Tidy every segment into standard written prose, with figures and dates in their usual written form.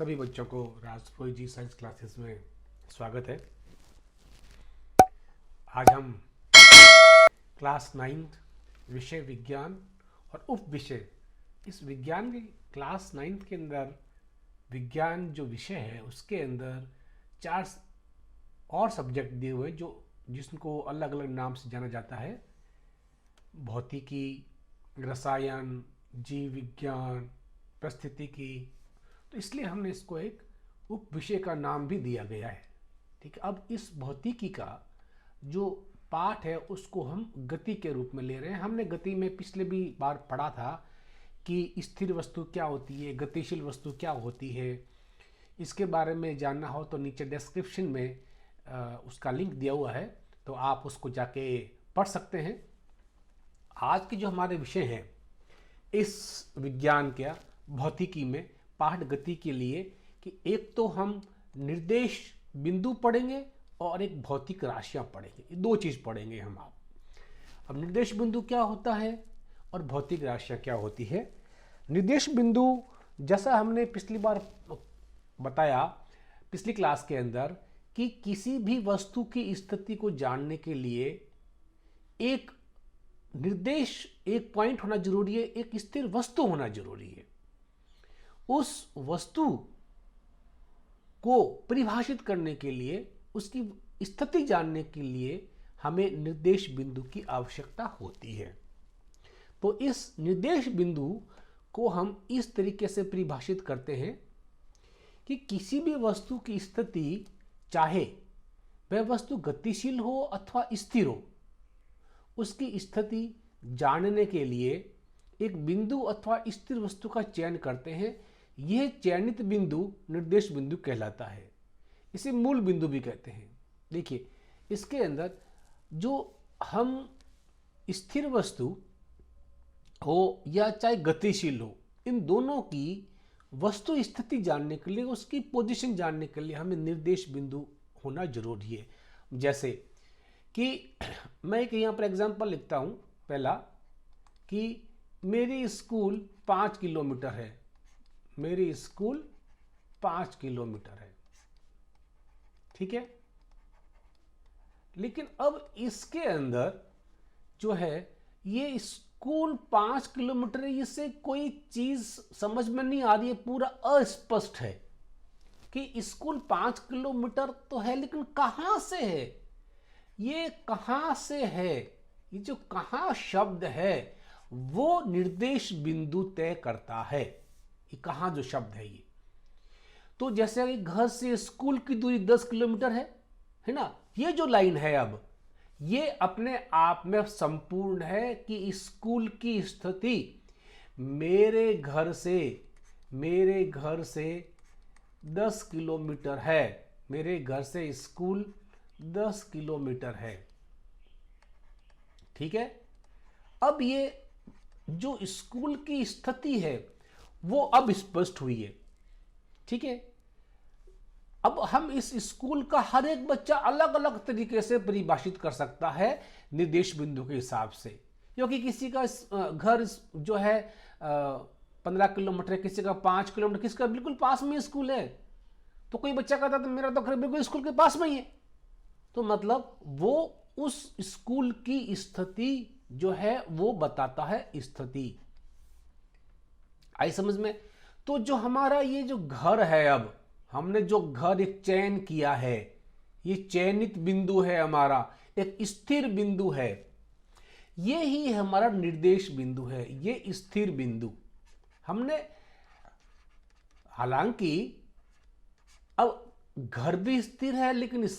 सभी बच्चों को राजपुरी जी साइंस क्लासेस में स्वागत है। आज हम क्लास 9 विषय विज्ञान और उप विषय, इस विज्ञान की क्लास 9 के अंदर विज्ञान जो विषय है उसके अंदर 4 और सब्जेक्ट दिए हुए जो जिनको अलग अलग नाम से जाना जाता है। भौतिकी, रसायन, जीव विज्ञान, परिस्थितिकी। तो इसलिए हमने इसको एक उप विषय का नाम भी दिया गया है। ठीक है, अब इस भौतिकी का जो पाठ है उसको हम गति के रूप में ले रहे हैं। हमने गति में पिछले भी बार पढ़ा था कि स्थिर वस्तु क्या होती है, गतिशील वस्तु क्या होती है। इसके बारे में जानना हो तो नीचे डिस्क्रिप्शन में उसका लिंक दिया हुआ है, तो आप उसको जाके पढ़ सकते हैं। आज के जो हमारे विषय हैं इस विज्ञान के भौतिकी में पाठ गति के लिए, कि एक तो हम निर्देश बिंदु पढ़ेंगे और एक भौतिक राशियां पढ़ेंगे। ये दो चीज़ पढ़ेंगे हम। आप अब निर्देश बिंदु क्या होता है और भौतिक राशियां क्या होती है। निर्देश बिंदु, जैसा हमने पिछली बार बताया पिछली क्लास के अंदर, कि किसी भी वस्तु की स्थिति को जानने के लिए एक निर्देश, एक पॉइंट होना जरूरी है, एक स्थिर वस्तु होना जरूरी है। उस वस्तु को परिभाषित करने के लिए, उसकी स्थिति जानने के लिए हमें निर्देश बिंदु की आवश्यकता होती है। तो इस निर्देश बिंदु को हम इस तरीके से परिभाषित करते हैं कि किसी भी वस्तु की स्थिति, चाहे वह वस्तु गतिशील हो अथवा स्थिर हो, उसकी स्थिति जानने के लिए एक बिंदु अथवा स्थिर वस्तु का चयन करते हैं। यह चयनित बिंदु निर्देश बिंदु कहलाता है। इसे मूल बिंदु भी कहते हैं। देखिए, इसके अंदर जो हम स्थिर वस्तु हो या चाहे गतिशील हो, इन दोनों की वस्तु स्थिति जानने के लिए, उसकी पोजीशन जानने के लिए हमें निर्देश बिंदु होना जरूरी है। जैसे कि मैं एक यहाँ पर एग्जांपल लिखता हूँ पहला, कि मेरी स्कूल 5 किलोमीटर है। मेरी स्कूल 5 किलोमीटर है, ठीक है। लेकिन अब इसके अंदर जो है, ये स्कूल 5 किलोमीटर है, इससे कोई चीज समझ में नहीं आ रही है, पूरा अस्पष्ट है कि स्कूल 5 किलोमीटर तो है, लेकिन कहां से है, ये कहां से है। ये जो कहां शब्द है वो निर्देश बिंदु तय करता है कि कहां जो शब्द है ये। तो जैसे कि घर से स्कूल की दूरी 10 किलोमीटर है ना। ये जो लाइन है, अब ये अपने आप में संपूर्ण है कि स्कूल की स्थिति मेरे घर से 10 किलोमीटर है। मेरे घर से स्कूल 10 किलोमीटर है, ठीक है। अब ये जो स्कूल की स्थिति है वो अब स्पष्ट हुई है, ठीक है। अब हम इस स्कूल का हर एक बच्चा अलग अलग तरीके से परिभाषित कर सकता है निर्देश बिंदु के हिसाब से, क्योंकि किसी का घर जो है 15 किलोमीटर है, किसी का 5 किलोमीटर, किसी का बिल्कुल पास में स्कूल है। तो कोई बच्चा कहता था मेरा तो घर बिल्कुल स्कूल के पास में ही है, तो मतलब वो उस स्कूल की स्थिति जो है वो बताता है स्थिति। आई समझ में। तो जो हमारा ये जो घर है, अब हमने जो घर एक चयन किया है, ये चयनित बिंदु है, हमारा एक स्थिर बिंदु है, ये ही हमारा निर्देश बिंदु है, ये स्थिर बिंदु। हमने हालांकि अब घर भी स्थिर है, लेकिन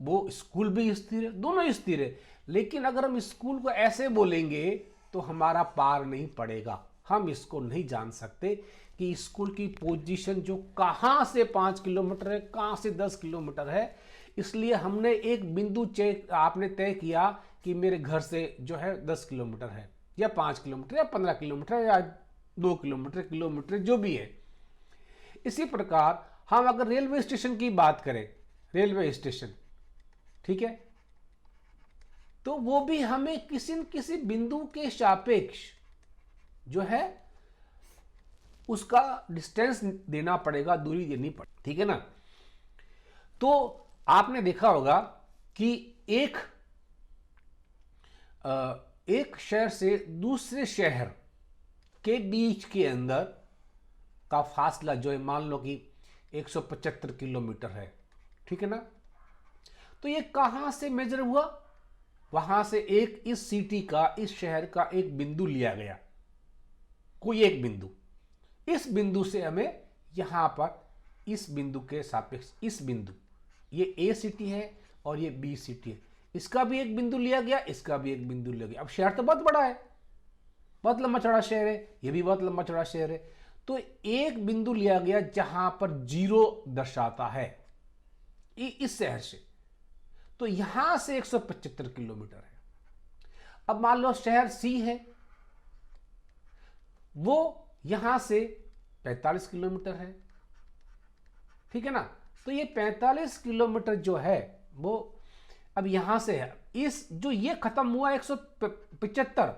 वो स्कूल भी स्थिर है, दोनों स्थिर है। लेकिन अगर हम स्कूल को ऐसे बोलेंगे तो हमारा पार नहीं पड़ेगा। हम इसको नहीं जान सकते कि स्कूल की पोजीशन जो कहां से 5 किलोमीटर है, कहां से 10 किलोमीटर है। इसलिए हमने एक बिंदु आपने तय किया कि मेरे घर से जो है 10 किलोमीटर है, या 5 किलोमीटर, या 15 किलोमीटर, या 2 किलोमीटर जो भी है। इसी प्रकार हम अगर रेलवे स्टेशन की बात करें, रेलवे स्टेशन, ठीक है, तो वो भी हमें किसी न किसी बिंदु के सापेक्ष जो है उसका डिस्टेंस देना पड़ेगा, दूरी देनी पड़ेगी, ठीक है ना। तो आपने देखा होगा कि एक शहर से दूसरे शहर के बीच के अंदर का फासला जो है, मान लो कि 175 किलोमीटर है, ठीक है ना। तो ये कहां से मेजर हुआ? वहां से एक इस सिटी का, इस शहर का एक बिंदु लिया गया, कोई एक बिंदु। इस बिंदु से हमें यहां पर इस बिंदु के सापेक्ष, इस बिंदु, ये ए सिटी है और ये बी सिटी है, इसका भी एक बिंदु लिया गया, इसका भी एक बिंदु लिया गया। अब शहर तो बहुत बड़ा है, बहुत लंबा चौड़ा शहर है, ये भी बहुत लंबा चौड़ा शहर है। तो एक बिंदु लिया गया जहां पर 0 दर्शाता है इस शहर से, तो यहां से 175 किलोमीटर है। अब मान लो शहर सी है, वो यहां से 45 किलोमीटर है, ठीक है ना। तो ये 45 किलोमीटर जो है वो अब यहां से है, इस जो ये खत्म हुआ 175,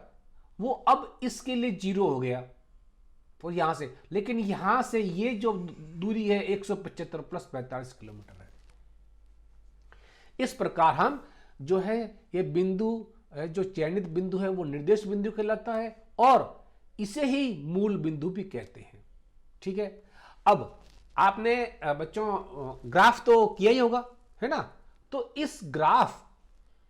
वो अब इसके लिए 0 हो गया और यहां से, लेकिन यहां से ये जो दूरी है 175 प्लस 45 किलोमीटर है। इस प्रकार हम जो है ये बिंदु, जो चयनित बिंदु है वो निर्देश बिंदु कहलाता है और इसे ही मूल बिंदु भी कहते हैं, ठीक है। अब आपने बच्चों ग्राफ तो किया ही होगा, है ना। तो इस ग्राफ,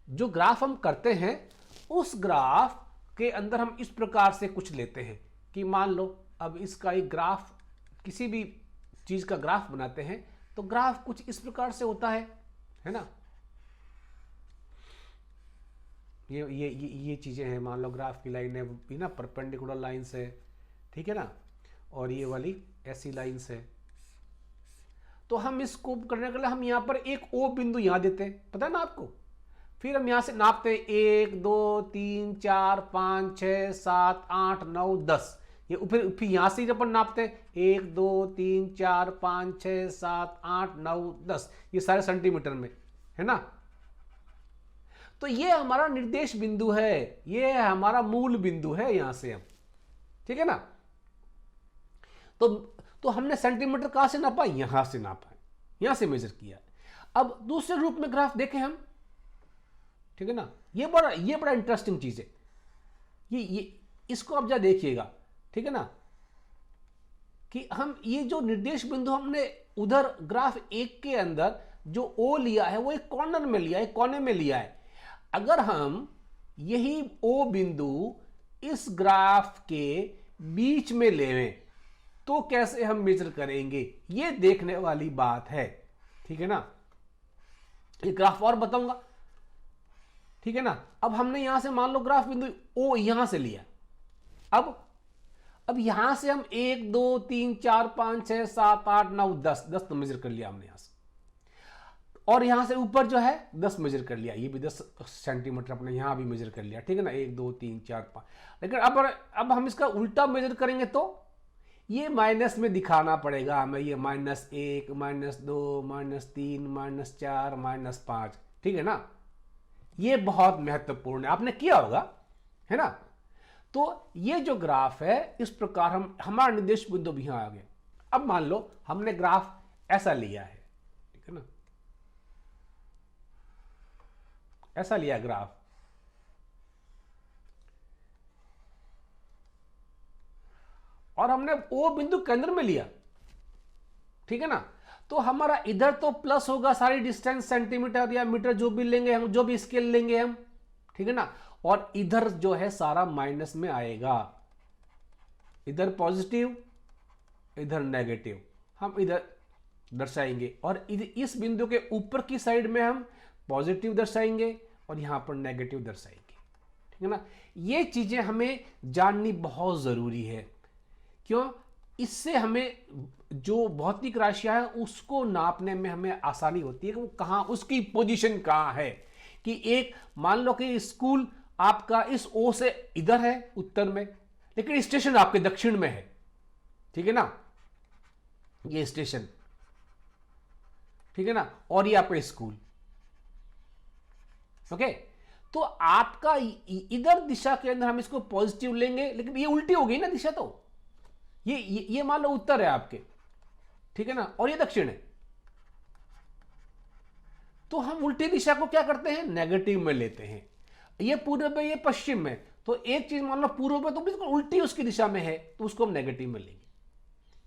जो ग्राफ हम करते हैं, उस ग्राफ के अंदर हम इस प्रकार से कुछ लेते हैं कि मान लो अब इसका एक ग्राफ, किसी भी चीज का ग्राफ बनाते हैं तो ग्राफ कुछ इस प्रकार से होता है ना। ये चीजें हैं, मान लो ग्राफ की लाइन है ना, परपेंडिकुलर लाइंस है, ठीक है ना, और ये वाली ऐसी लाइंस है। तो हम इसको करने के लिए हम यहां पर एक ओ बिंदु यहां देते हैं, पता है ना आपको। फिर हम यहां से नापते हैं 1 2 3 4 5 6 7 8 9 10, ये फिर यहां से अपन नापते हैं 1 2 3 4 5 6 7 8 9 10, ये सारे सेंटीमीटर में, है ना। तो ये हमारा निर्देश बिंदु है, ये हमारा मूल बिंदु है यहां से हम, ठीक है ना। तो हमने सेंटीमीटर कहां से नापा? यहां से नापा है, यहां से मेजर किया। अब दूसरे रूप में ग्राफ देखें हम, ठीक है ना। ये बड़ा इंटरेस्टिंग चीज है, ये इसको आप जरा देखिएगा, ठीक है ना, कि हम ये जो निर्देश बिंदु हमने उधर ग्राफ 1 के अंदर जो ओ लिया है वो एक कॉर्नर में लिया है, कोने में लिया है। अगर हम यही ओ बिंदु इस ग्राफ के बीच में लेवें तो कैसे हम मेजर करेंगे, ये देखने वाली बात है, ठीक है ना। ये ग्राफ और बताऊंगा, ठीक है ना। अब हमने यहां से मान लो ग्राफ बिंदु ओ यहां से लिया, अब यहां से हम 1 2 3 4 5 6 7 8 9 10 तो मेजर कर लिया हमने यहां से, और यहां से ऊपर जो है 10 मेजर कर लिया, ये भी 10 सेंटीमीटर अपने यहां भी मेजर कर लिया, ठीक है ना। 1 2 3 4 5, लेकिन अब हम इसका उल्टा मेजर करेंगे तो ये माइनस में दिखाना पड़ेगा हमें, ये -1 -2 -3 -4 -5, ठीक है ना। ये बहुत महत्वपूर्ण है, आपने किया होगा, है ना। तो ये जो ग्राफ है इस प्रकार हमारा निर्देश बिंदु भी यहां आ गया। अब मान लो हमने ग्राफ ऐसा लिया है, ठीक है ना, ऐसा लिया ग्राफ, और हमने ओ बिंदु केंद्र में लिया, ठीक है ना। तो हमारा इधर तो प्लस होगा, सारी डिस्टेंस सेंटीमीटर या मीटर जो भी लेंगे हम, जो भी स्केल लेंगे हम, ठीक है ना, और इधर जो है सारा माइनस में आएगा, इधर पॉजिटिव इधर नेगेटिव हम इधर दर्शाएंगे, और इस बिंदु के ऊपर की साइड में हम पॉजिटिव दर्शाएंगे और यहां पर नेगेटिव दर्शाएंगे, ठीक है ना। ये चीजें हमें जाननी बहुत जरूरी है, क्यों? इससे हमें जो भौतिक राशियां है उसको नापने में हमें आसानी होती है कि वो कहां, उसकी पोजीशन कहां है। कि एक मान लो कि स्कूल आपका इस ओ से इधर है उत्तर में, लेकिन स्टेशन आपके दक्षिण में है, ठीक है ना, ये स्टेशन, ठीक है ना, और ये आपका स्कूल, ओके। तो आपका इधर दिशा के अंदर हम इसको पॉजिटिव लेंगे, लेकिन ये उल्टी हो गई ना दिशा, तो ये मान लो उत्तर है आपके, ठीक है ना, और ये दक्षिण है, तो हम उल्टी दिशा को क्या करते हैं, नेगेटिव में लेते हैं। ये पूर्व है, ये पश्चिम में, तो एक चीज मान लो पूर्व में तो बिल्कुल उल्टी उसकी दिशा में है, तो उसको हम नेगेटिव में लेंगे।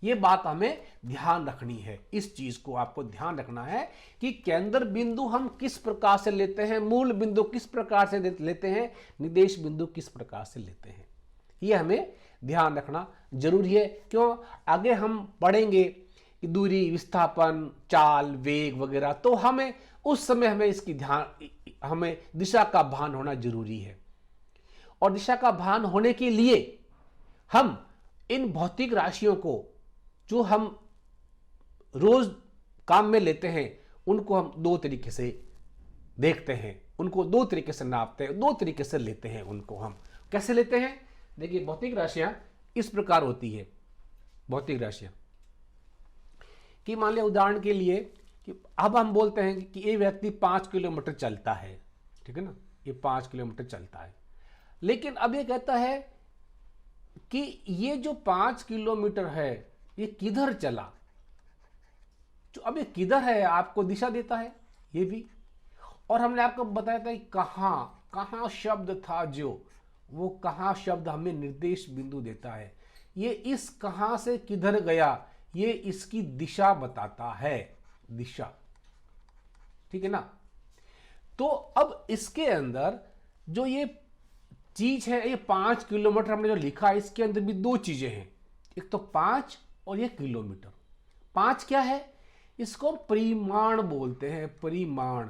ये बात हमें ध्यान रखनी है, इस चीज को आपको ध्यान रखना है कि केंद्र बिंदु हम किस प्रकार से लेते हैं, मूल बिंदु किस प्रकार से लेते हैं, निदेश बिंदु किस प्रकार से लेते हैं, ये हमें ध्यान रखना जरूरी है। क्यों, आगे हम पढ़ेंगे कि दूरी, विस्थापन, चाल, वेग वगैरह, तो हमें उस समय हमें दिशा का भान होना जरूरी है। और दिशा का भान होने के लिए हम इन भौतिक राशियों को जो हम रोज काम में लेते हैं, उनको हम दो तरीके से देखते हैं, उनको दो तरीके से नापते हैं, दो तरीके से लेते हैं। उनको हम कैसे लेते हैं, देखिए भौतिक राशियां इस प्रकार होती है। भौतिक राशियां कि मान लिया उदाहरण के लिए कि अब हम बोलते हैं कि ये व्यक्ति 5 किलोमीटर चलता है, ठीक है ना, ये 5 किलोमीटर चलता है, लेकिन अब ये कहता है कि ये जो 5 किलोमीटर है ये किधर चला, जो अब ये किधर है आपको दिशा देता है ये भी। और हमने आपको बताया था कि कहां शब्द था, जो वो कहां शब्द हमें निर्देश बिंदु देता है। ये इस कहां से किधर गया, ये इसकी दिशा बताता है, दिशा, ठीक है ना। तो अब इसके अंदर जो ये चीज है, ये 5 किलोमीटर हमने जो लिखा है, इसके अंदर भी दो चीजें हैं, एक तो 5 और ये किलोमीटर। 5 क्या है, इसको परिमाण बोलते हैं, परिमाण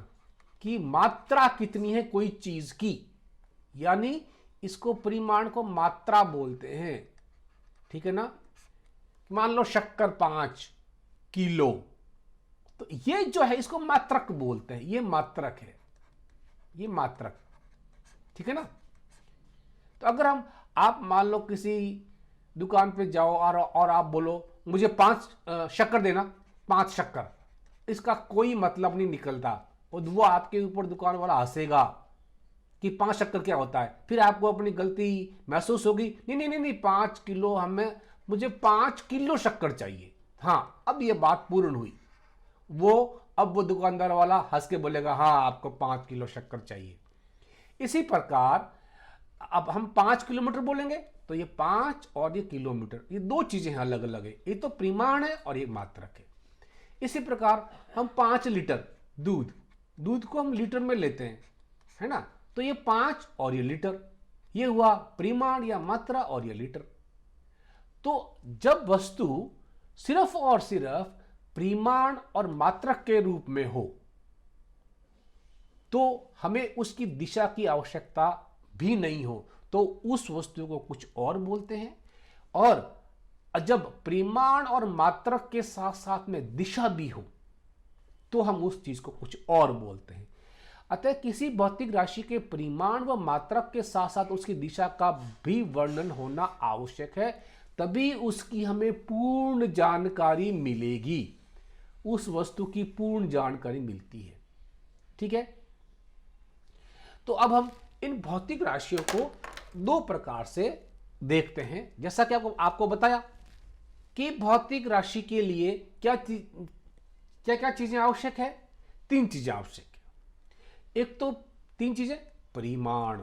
की मात्रा कितनी है कोई चीज की, यानी इसको परिमाण को मात्रा बोलते हैं, ठीक है ना। मान लो शक्कर 5 किलो, तो ये जो है इसको मात्रक बोलते हैं, ये मात्रक है, ये मात्रक, ठीक है ना। तो अगर आप मान लो किसी दुकान पे जाओ और आप बोलो मुझे 5 शक्कर देना, 5 शक्कर, इसका कोई मतलब नहीं निकलता, और वो आपके ऊपर दुकान वाला हंसेगा कि 5 शक्कर क्या होता है, फिर आपको अपनी गलती महसूस होगी, नहीं 5 किलो मुझे 5 किलो शक्कर चाहिए। हाँ, अब ये बात पूर्ण हुई, अब वो दुकानदार वाला हंस के बोलेगा हाँ आपको 5 किलो शक्कर चाहिए। इसी प्रकार अब हम 5 किलोमीटर बोलेंगे तो ये 5 और ये किलोमीटर, ये दो चीजें हैं, अलग अलग है, ये तो परिमाण है और ये मात्रक है। इसी प्रकार हम 5 लीटर दूध को हम लीटर में लेते हैं, है ना, तो ये 5 और ये लीटर, ये हुआ परिमाण या मात्रा, और ये लीटर। तो जब वस्तु सिर्फ और सिर्फ परिमाण और मात्रक के रूप में हो तो हमें उसकी दिशा की आवश्यकता भी नहीं हो, तो उस वस्तु को कुछ और बोलते हैं। और जब परिमाण और मात्रक के साथ साथ में दिशा भी हो तो हम उस चीज को कुछ और बोलते हैं। अतः किसी भौतिक राशि के परिमाण व मात्रक के साथ साथ उसकी दिशा का भी वर्णन होना आवश्यक है, तभी उसकी हमें पूर्ण जानकारी मिलेगी, उस वस्तु की पूर्ण जानकारी मिलती है, ठीक है। तो अब हम इन भौतिक राशियों को दो प्रकार से देखते हैं। जैसा कि आपको बताया कि भौतिक राशि के लिए क्या क्या चीजें आवश्यक है, 3 चीजें आवश्यक है। एक तो 3 चीजें, परिमाण,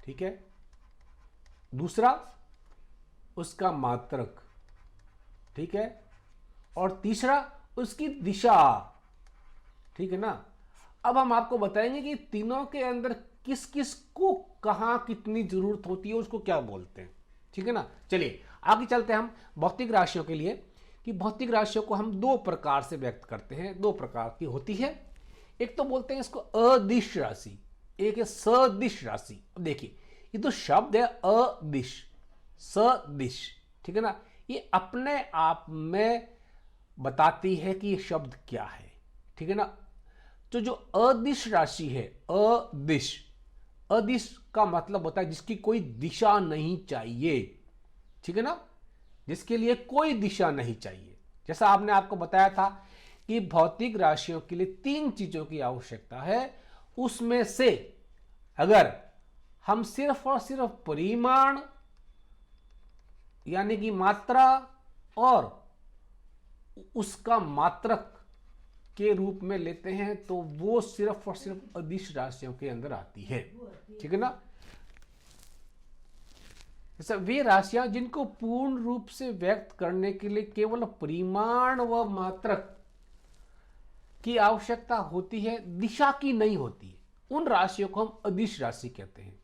ठीक है, दूसरा उसका मात्रक, ठीक है, और तीसरा उसकी दिशा, ठीक है ना। अब हम आपको बताएंगे कि तीनों के अंदर किस किस को कहां कितनी जरूरत होती है, उसको क्या बोलते हैं, ठीक है ना। चलिए आगे चलते हैं हम भौतिक राशियों के लिए, कि भौतिक राशियों को हम 2 प्रकार से व्यक्त करते हैं, 2 प्रकार की होती है। एक तो बोलते हैं इसको अदिश राशि, एक है सदिश राशि। अब देखिए ये तो शब्द है अदिश, सदिश, ठीक है ना, ये अपने आप में बताती है कि ये शब्द क्या है, ठीक है ना। तो जो अदिश राशि है, अदिश का मतलब होता है जिसकी कोई दिशा नहीं चाहिए, ठीक है ना, जिसके लिए कोई दिशा नहीं चाहिए। जैसा आपने आपको बताया था कि भौतिक राशियों के लिए 3 चीजों की आवश्यकता है, उसमें से अगर हम सिर्फ और सिर्फ परिमाण यानी कि मात्रा और उसका मात्रक के रूप में लेते हैं तो वो सिर्फ और सिर्फ अदिश राशियों के अंदर आती है, ठीक है ना। जैसे वे राशियां जिनको पूर्ण रूप से व्यक्त करने के लिए केवल परिमाण व मात्रक की आवश्यकता होती है, दिशा की नहीं होती है, उन राशियों को हम अदिश राशि कहते हैं,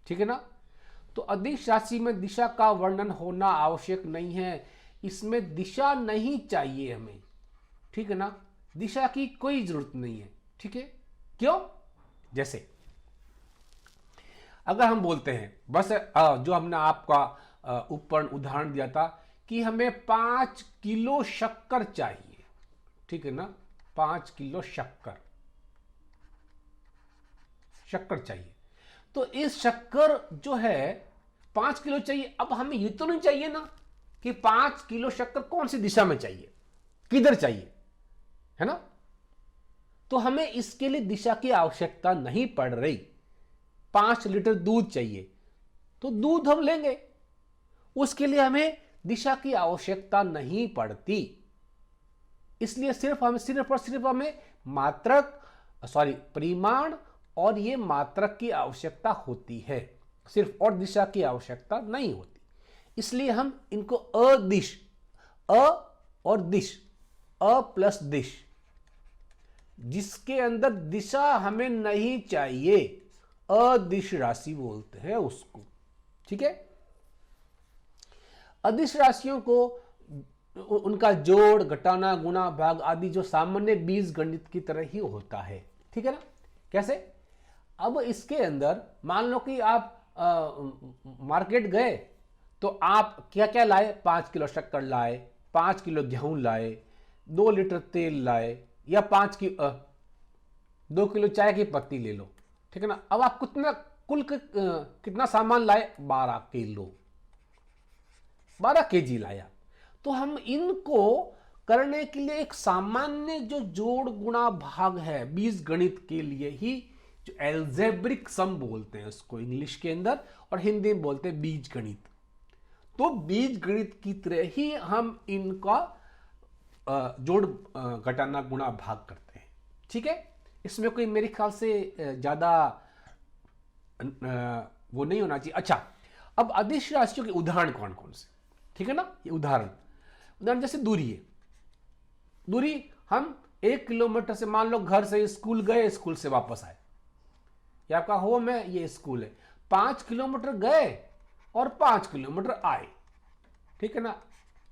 ठीक है ना। तो अदिश राशि में दिशा का वर्णन होना आवश्यक नहीं है, इसमें दिशा नहीं चाहिए हमें, ठीक है ना। दिशा की कोई जरूरत नहीं है, ठीक है। क्यों? जैसे अगर हम बोलते हैं बस जो हमने आपका ऊपर उदाहरण दिया था कि हमें 5 किलो शक्कर चाहिए, ठीक है ना, 5 किलो शक्कर चाहिए। तो इस शक्कर जो है 5 किलो चाहिए। अब हमें ये तो नहीं चाहिए ना कि 5 किलो शक्कर कौन सी दिशा में चाहिए, किधर चाहिए, है ना। तो हमें इसके लिए दिशा की आवश्यकता नहीं पड़ रही। 5 लीटर दूध चाहिए तो दूध हम लेंगे, उसके लिए हमें दिशा की आवश्यकता नहीं पड़ती। इसलिए सिर्फ हमें मात्रक परिमाण और ये मात्रक की आवश्यकता होती है, सिर्फ, और दिशा की आवश्यकता नहीं होती। इसलिए हम इनको अदिश, अ और दिश, अ प्लस दिश, जिसके अंदर दिशा हमें नहीं चाहिए, अदिश राशि बोलते हैं उसको, ठीक है। अदिश राशियों को उनका जोड़, घटाना, गुणा, भाग आदि जो सामान्य बीज गणित की तरह ही होता है, ठीक है ना। कैसे? अब इसके अंदर मान लो कि आप मार्केट गए तो आप क्या क्या लाए, 5 किलो शक्कर लाए, 5 किलो गेहूं लाए, 2 लीटर तेल लाए, या 2 किलो चाय की पत्ती ले लो, ठीक है ना। अब आप कितना सामान लाए, 12 केजी लाया। तो हम इनको करने के लिए एक सामान्य जो जोड़ गुणा भाग है बीज गणित के लिए ही, जो एल्जेब्रिक सम बोलते हैं उसको इंग्लिश के अंदर, और हिंदी में बोलते हैं बीज गणित। तो बीज गणित की तरह ही हम इनका जोड़, घटाना, गुणा, भाग करते हैं, ठीक है। इसमें कोई मेरे ख्याल से ज्यादा वो नहीं होना चाहिए। अच्छा, अब अदिश राशियों के उदाहरण कौन कौन से, ठीक है ना। ये उदाहरण जैसे दूरी है। दूरी हम 1 किलोमीटर से, मान लो घर से स्कूल गए, स्कूल से वापस आए, ये आपका होम है, ये स्कूल है। 5 किलोमीटर गए और 5 किलोमीटर आए, ठीक है ना,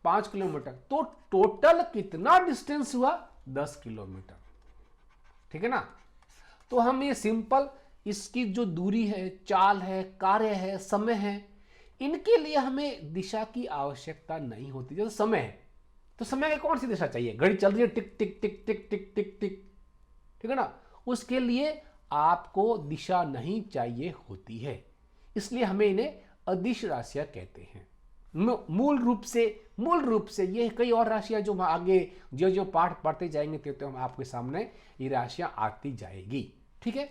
5 किलोमीटर। तो टोटल कितना डिस्टेंस हुआ, 10 किलोमीटर, ठीक है ना। तो हम ये सिंपल, इसकी जो दूरी है, चाल है, कार्य है, समय है, इनके लिए हमें दिशा की आवश्यकता नहीं होती। जैसे समय है तो समय की कौन सी दिशा चाहिए, घड़ी चल रही है, टिक टिक टिक टिक टिक टिक टिक, ठीक है ना। उसके लिए आपको दिशा नहीं चाहिए होती है, इसलिए हमें इन्हें अदिश राशियां कहते हैं। मूल रूप से ये कई और राशियां जो आगे जो जो पाठ पढ़ते जाएंगे तो हम आपके सामने ये राशियां आती जाएगी, ठीक है।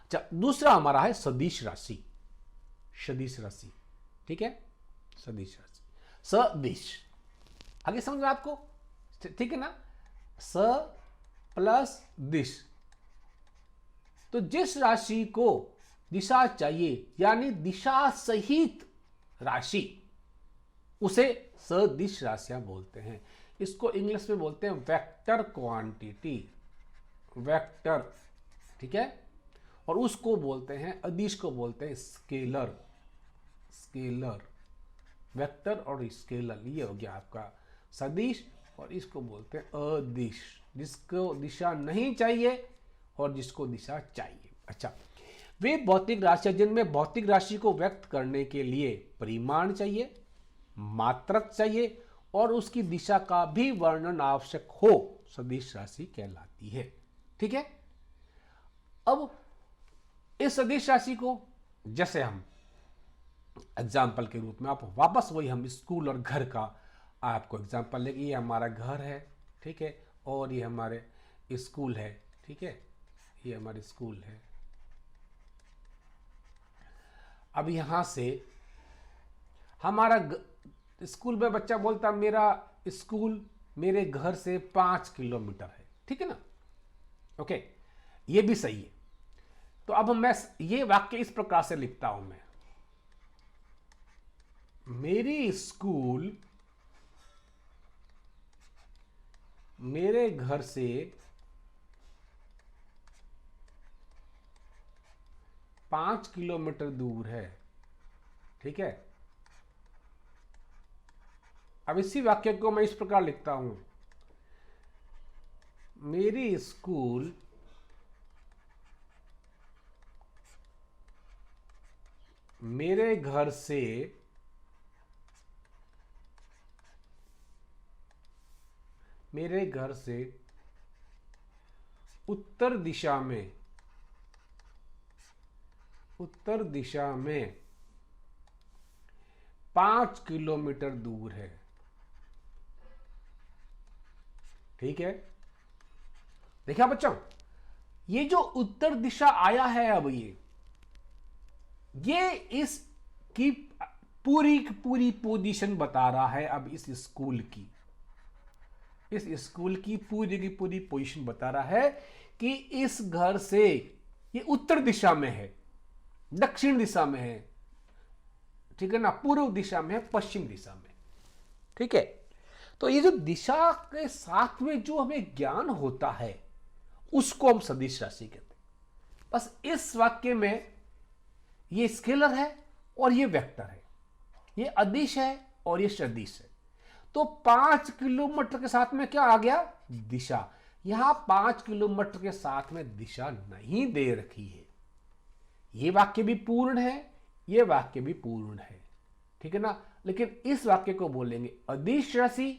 अच्छा, दूसरा हमारा है सदिश राशि, ठीक है, सदिश राशि, सदिश, आगे समझ में आपको, ठीक है ना। स प्लस दिश, तो जिस राशि को दिशा चाहिए यानी दिशा सहित राशि, उसे सदिश राशियां बोलते हैं। इसको इंग्लिश में बोलते हैं वेक्टर क्वांटिटी, वेक्टर, ठीक है। और उसको बोलते हैं, अदिश को बोलते हैं स्केलर, वेक्टर और स्केलर, ये हो गया आपका सदिश। और इसको बोलते हैं अदिश, जिसको दिशा नहीं चाहिए और जिसको दिशा चाहिए। अच्छा, वे भौतिक राशियां जिनमें भौतिक राशि को व्यक्त करने के लिए परिमाण चाहिए, मात्रक चाहिए और उसकी दिशा का भी वर्णन आवश्यक हो, सदिश राशि कहलाती है, ठीक है। अब इस सदिश राशि को, जैसे हम एग्जाम्पल के रूप में, आप वापस वही हम स्कूल और घर का आपको एग्जाम्पल लेंगे। ये हमारा घर है, ठीक है, और ये हमारे स्कूल है, ठीक है, ये हमारे स्कूल है। अब यहां से हमारा स्कूल में बच्चा बोलता मेरा स्कूल मेरे घर से 5 किलोमीटर है, ठीक है ना, ओके, ये भी सही है। तो अब मैं ये वाक्य इस प्रकार से लिखता हूं मैं, मेरी स्कूल मेरे घर से 5 किलोमीटर दूर है, ठीक है। अब इसी वाक्य को मैं इस प्रकार लिखता हूं, मेरी स्कूल मेरे घर से उत्तर दिशा में 5 किलोमीटर दूर है, ठीक है। देखा बच्चों, ये जो उत्तर दिशा आया है, अब ये इसकी पूरी की पूरी पोजीशन बता रहा है। अब इस स्कूल की पूरी पोजीशन बता रहा है कि इस घर से ये उत्तर दिशा में है, दक्षिण दिशा में है, ठीक है ना, पूर्व दिशा में है, पश्चिम दिशा में, ठीक है। तो ये जो दिशा के साथ में जो हमें ज्ञान होता है उसको हम सदिश राशि कहते हैं। बस इस वाक्य में ये स्केलर है और ये वेक्टर है, ये अदिश है और ये सदिश है। तो 5 किलोमीटर के साथ में क्या आ गया, दिशा। यहां 5 किलोमीटर के साथ में दिशा नहीं दे रखी है। ये वाक्य भी पूर्ण है, ये वाक्य भी पूर्ण है, ठीक है ना। लेकिन इस वाक्य को बोलेंगे अदिश राशि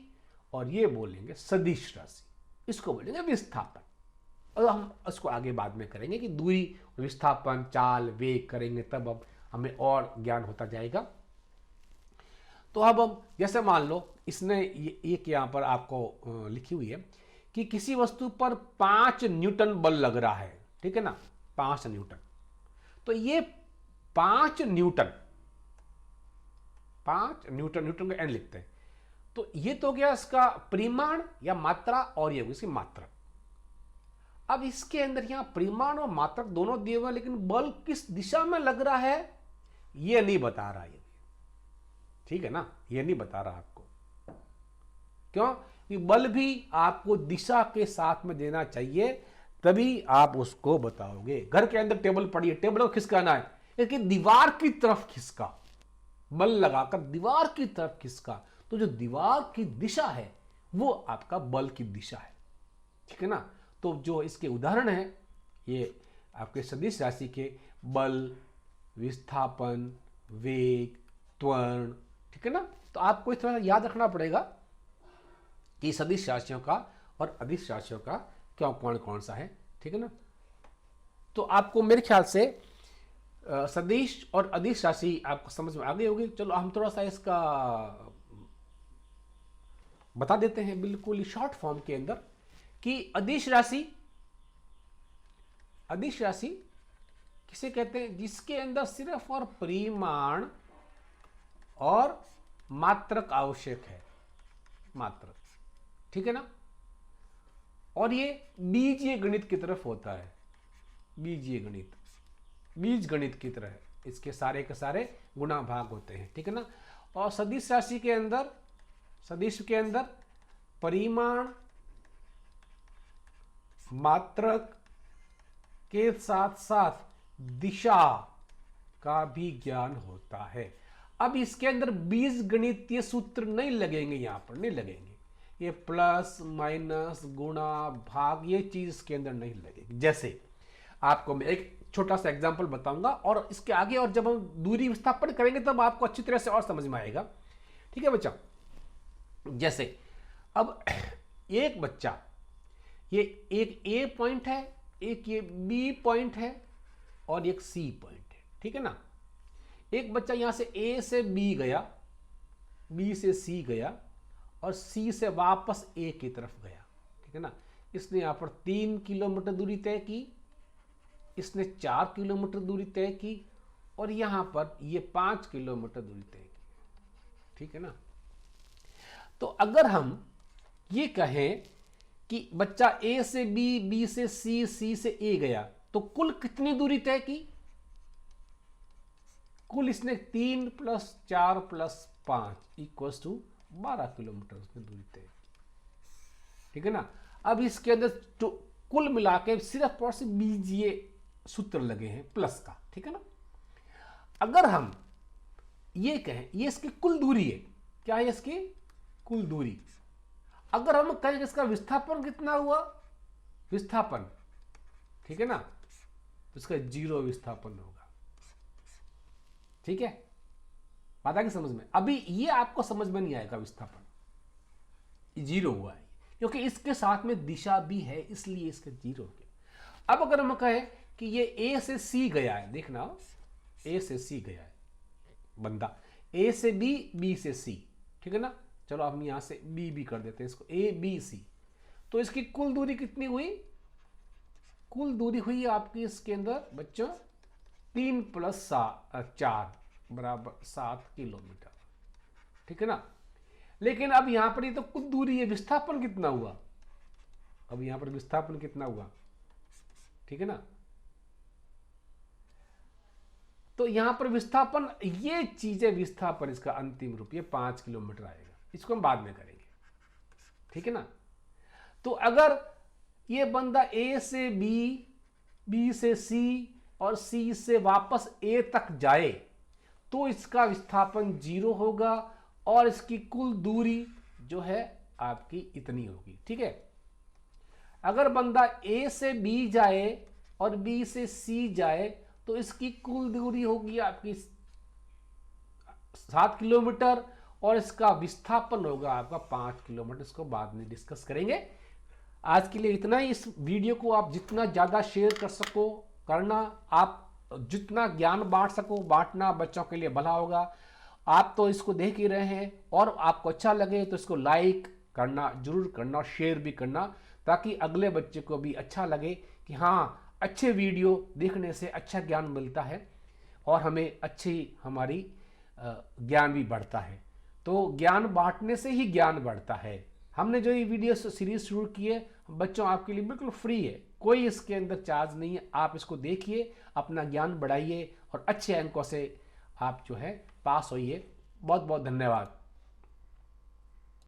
और ये बोलेंगे सदिश राशि, इसको बोलेंगे विस्थापन। और हम उसको आगे बाद में करेंगे कि दूरी, विस्थापन, चाल, वेग करेंगे, तब अब हमें और ज्ञान होता जाएगा। तो अब हम जैसे मान लो इसने एक यहां पर आपको लिखी हुई है कि किसी वस्तु पर 5 न्यूटन बल लग रहा है, ठीक है ना, 5 न्यूटन। तो ये 5 न्यूटन न्यूटन का एन लिखते हैं। तो ये तो गया इसका परिमाण या मात्रा, और ये इसकी मात्रक। अब इसके अंदर यहां परिमाण और मात्रक दोनों दिए हुए, लेकिन बल किस दिशा में लग रहा है ये नहीं बता रहा है, ठीक है ना, ये नहीं बता रहा आपको। क्यों? कि बल भी आपको दिशा के साथ में देना चाहिए, तभी आप उसको बताओगे। घर के अंदर टेबल पड़ी है, टेबल को खिसकाना है, लेकिन दीवार की तरफ खिसका, बल लगाकर दीवार की तरफ खिसका, तो जो दीवार की दिशा है वो आपका बल की दिशा है, ठीक है ना। तो जो इसके उदाहरण है ये आपके सदिश राशि के बल, विस्थापन, वेग, त्वरण, ठीक है ना। तो आपको इस तरह याद रखना पड़ेगा कि सदिश राशियों का और अदिश राशियों का क्या कौन कौन सा है, ठीक है ना। तो आपको मेरे ख्याल से सदिश और अदिश राशि आपको समझ में आ गई होगी। चलो हम थोड़ा सा इसका बता देते हैं बिल्कुल शॉर्ट फॉर्म के अंदर कि अदिश राशि किसे कहते हैं, जिसके अंदर सिर्फ और परिमाण और मात्रक आवश्यक है, मात्रक, ठीक है ना। और ये बीजीय गणित की तरफ होता है, बीजीय गणित, बीज गणित की तरह इसके सारे के सारे गुणा भाग होते हैं, ठीक है ना। और सदिश राशि के अंदर, सदिश के अंदर परिमाण, मात्रक के साथ साथ दिशा का भी ज्ञान होता है। अब इसके अंदर बीज गणितीय सूत्र नहीं लगेंगे, यहां पर नहीं लगेंगे, ये प्लस माइनस गुणा भाग ये चीज इसके अंदर नहीं लगेगी। जैसे आपको मैं एक छोटा सा एग्जांपल बताऊंगा और इसके आगे और जब हम दूरी विस्थापन करेंगे तब आपको अच्छी तरह से और समझ में आएगा, ठीक है बच्चा। जैसे अब एक बच्चा, ये एक ए पॉइंट है, एक ये बी पॉइंट है और एक सी पॉइंट है, ठीक है ना। एक बच्चा यहां से ए से बी गया, बी से सी गया और सी से वापस ए की तरफ गया, ठीक है ना। इसने यहां पर 3 किलोमीटर दूरी तय की, इसने 4 किलोमीटर दूरी तय की और यहां पर ये 5 किलोमीटर दूरी तय की। ठीक है ना। तो अगर हम ये कहें कि बच्चा ए से बी, बी से सी, सी से ए गया, तो कुल कितनी दूरी तय की? कुल इसने 3 + 4 + 5 = 12 किलोमीटर उसने दूरी तय की, ठीक है ना। अब इसके अंदर तो कुल मिला के सिर्फ और सिर्फ बीजीय सूत्र लगे हैं प्लस का, ठीक है ना। अगर हम ये कहें ये इसकी कुल दूरी है, क्या है इसकी कुल दूरी। अगर हम कहें इसका विस्थापन कितना हुआ, विस्थापन, ठीक है ना, तो इसका 0 विस्थापन होगा, ठीक है। बात आ गई समझ में। अभी ये आपको समझ में नहीं आएगा, विस्थापन 0 हुआ है क्योंकि इसके साथ में दिशा भी है, इसलिए इसका 0 हो गया। अब अगर हम कहें कि ये ए से सी गया है, देखना ए से सी गया है बंदा, ए से बी, बी से सी, ठीक है ना। चलो हम यहां से बी भी कर देते हैं इसको, ए बी सी। तो इसकी कुल दूरी कितनी हुई? कुल दूरी हुई आपकी इसके अंदर बच्चों 3 + 4 = 7 किलोमीटर, ठीक है ना। लेकिन अब यहां पर ये तो कुल दूरी है, विस्थापन कितना हुआ? अब यहां पर विस्थापन कितना हुआ, ठीक है ना। तो यहां पर विस्थापन, ये चीजें विस्थापन, इसका अंतिम रूप ये 5 किलोमीटर आएगा, इसको हम बाद में करेंगे, ठीक है ना। तो अगर ये बंदा ए से बी, बी से सी और सी से वापस ए तक जाए तो इसका विस्थापन 0 होगा और इसकी कुल दूरी जो है आपकी इतनी होगी, ठीक है। अगर बंदा ए से बी जाए और बी से सी जाए तो इसकी कुल दूरी होगी आपकी 7 किलोमीटर और इसका विस्थापन होगा आपका 5 किलोमीटर। इसको बाद में डिस्कस करेंगे। आज के लिए इतना ही। इस वीडियो को आप जितना ज़्यादा शेयर कर सको करना, आप जितना ज्ञान बांट सको बांटना, बच्चों के लिए भला होगा। आप तो इसको देख ही रहे हैं और आपको अच्छा लगे तो इसको लाइक करना जरूर करना, शेयर भी करना, ताकि अगले बच्चे को भी अच्छा लगे कि हाँ, अच्छे वीडियो देखने से अच्छा ज्ञान मिलता है और हमें अच्छी हमारी ज्ञान भी बढ़ता है। तो ज्ञान बांटने से ही ज्ञान बढ़ता है। हमने जो ये वीडियो सीरीज शुरू की है बच्चों आपके लिए बिल्कुल फ्री है, कोई इसके अंदर चार्ज नहीं है। आप इसको देखिए, अपना ज्ञान बढ़ाइए और अच्छे अंकों से आप जो है पास होइए। बहुत बहुत धन्यवाद।